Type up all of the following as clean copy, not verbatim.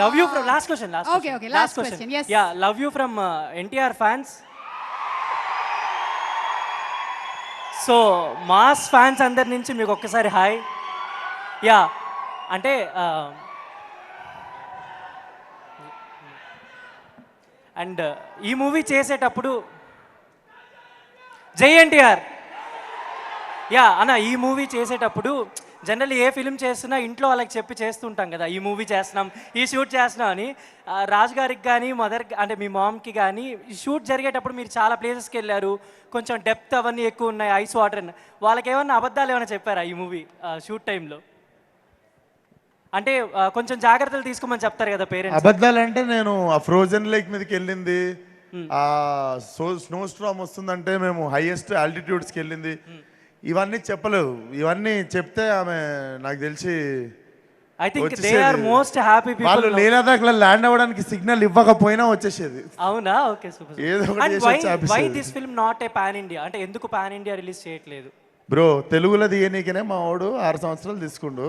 Love you from last question Okay, last question, yes. Yeah love you from NTR fans. So mass fans అందరి నుంచి మీకు ఒక్కసారి hi. Yeah అంటే and ఈ movie చేసేటప్పుడు జై ఎన్టీఆర్. యా అన్న, ఈ మూవీ చేసేటప్పుడు జనరల్లీ ఏ ఫిలిం చేస్తున్నా ఇంట్లో వాళ్ళకి చెప్పి చేస్తుంటాం కదా, ఈ మూవీ చేస్తున్నాం, ఈ షూట్ చేస్తున్నాం అని. రాజు గారికి కానీ మదర్ అంటే మీ మామ్కి కానీ ఈ షూట్ జరిగేటప్పుడు మీరు చాలా ప్లేసెస్కి వెళ్ళారు, కొంచెం డెప్త్ అవన్నీ ఎక్కువ ఉన్నాయి, ఐస్ వాటర్ అని. వాళ్ళకి ఏమన్నా అబద్ధాలు ఏమైనా చెప్పారా ఈ మూవీ షూట్ టైంలో? అంటే కొంచెం జాగ్రత్తలు తీసుకోమని చెప్తారు కదా పేరెంట్స్. అబద్ధాలు అంటే నేను ఆ ఫ్రోజన్ లేక్ మీదకి వెళ్ళింది, ఆ స్నో స్ట్రామ్ వస్తుందంటే మేము హైయెస్ట్ ఆల్టిట్యూడ్స్కి వెళ్ళింది, ఇవన్నీ చెప్పలేవు. ఇవన్నీ చెప్తే ఆమె నాకు తెలిసి I think they are most happy people. వాళ్ళు లేదాక ల్యాండ్ అవ్వడానికి సిగ్నల్ ఇవ్వకపోయినా వచ్చేసేది. అవునా? Okay, super. ఏదో ఒకటి చేసి వచ్చి వై ఆపేసేది. This film not a pan India? అంటే ఎందుకు పాన్ ఇండియా రిలీజ్ చేయట్లేదు? బ్రో తెలుగులో దిగనీకనే మా వాడు 6 సంవత్సరాలు తీసుకుండు.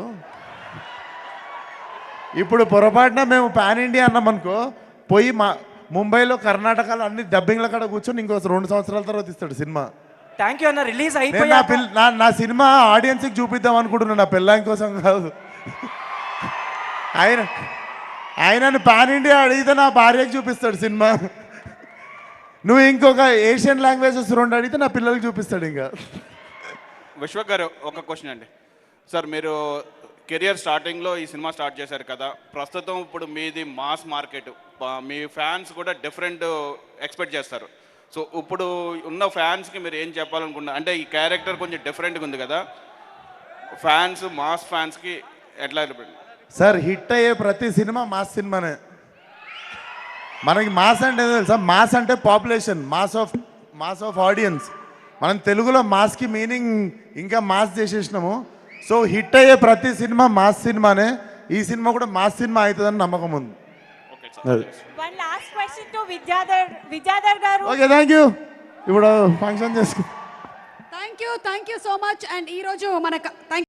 ఇప్పుడు పొరపాటున మేము పాన్ ఇండియా అన్నాం అనుకో, పోయి మా ముంబైలో కర్ణాటకలో అన్ని డబ్బింగ్ల కాడ కూర్చొని ఇంకో 2 సంవత్సరాల తర్వాత ఇస్తాడు సినిమా. థ్యాంక్ యూ అన్న. రిలీజ్ నేను అయిపోయి నా సినిమా ఆడియన్స్కి చూపిద్దాం అనుకుంటున్నాను, నా పిల్లాం కోసం కాదు. ఆయనను పాన్ ఇండియా అడిగితే నా భార్యకి చూపిస్తాడు సినిమా. నువ్వు ఇంకొక ఏషియన్ లాంగ్వేజెస్ 2 అడిగితే నా పిల్లలకి చూపిస్తాడు. ఇంకా విశ్వక్ గారు ఒక క్వశ్చన్ అండి. సార్ మీరు కెరియర్ స్టార్టింగ్లో ఈ సినిమా స్టార్ట్ చేశారు కదా, ప్రస్తుతం ఇప్పుడు మీది మాస్ మార్కెట్, మీ ఫ్యాన్స్ కూడా డిఫరెంట్ ఎక్స్పెక్ట్ చేస్తారు. సో ఇప్పుడు ఉన్న ఫ్యాన్స్కి మీరు ఏం చెప్పాలనుకుంటున్నారు? అంటే ఈ క్యారెక్టర్ కొంచెం డిఫరెంట్గా ఉంది కదా, ఫ్యాన్స్ మాస్ ఫ్యాన్స్కి ఎట్లా? సార్ హిట్ అయ్యే ప్రతి సినిమా మాస్ సినిమానే. మనకి మాస్ అంటే తెలుసా? మాస్ అంటే పాపులేషన్, మాస్ ఆఫ్ ఆడియన్స్. మనం తెలుగులో మాస్కి మీనింగ్ ఇంకా మాస్ చేసేసినాము. సో హిట్ అయ్యే ప్రతి సినిమా మాస్ సినిమానే. ఈ సినిమా కూడా మాస్ సినిమా అవుతుందని నమ్మకం ఉంది. One last question to Vidyadhar garu. Okay, thank you. ఇప్పుడు ఫంక్షన్ చేసుకో. Thank you so much. And ఈరోజు మన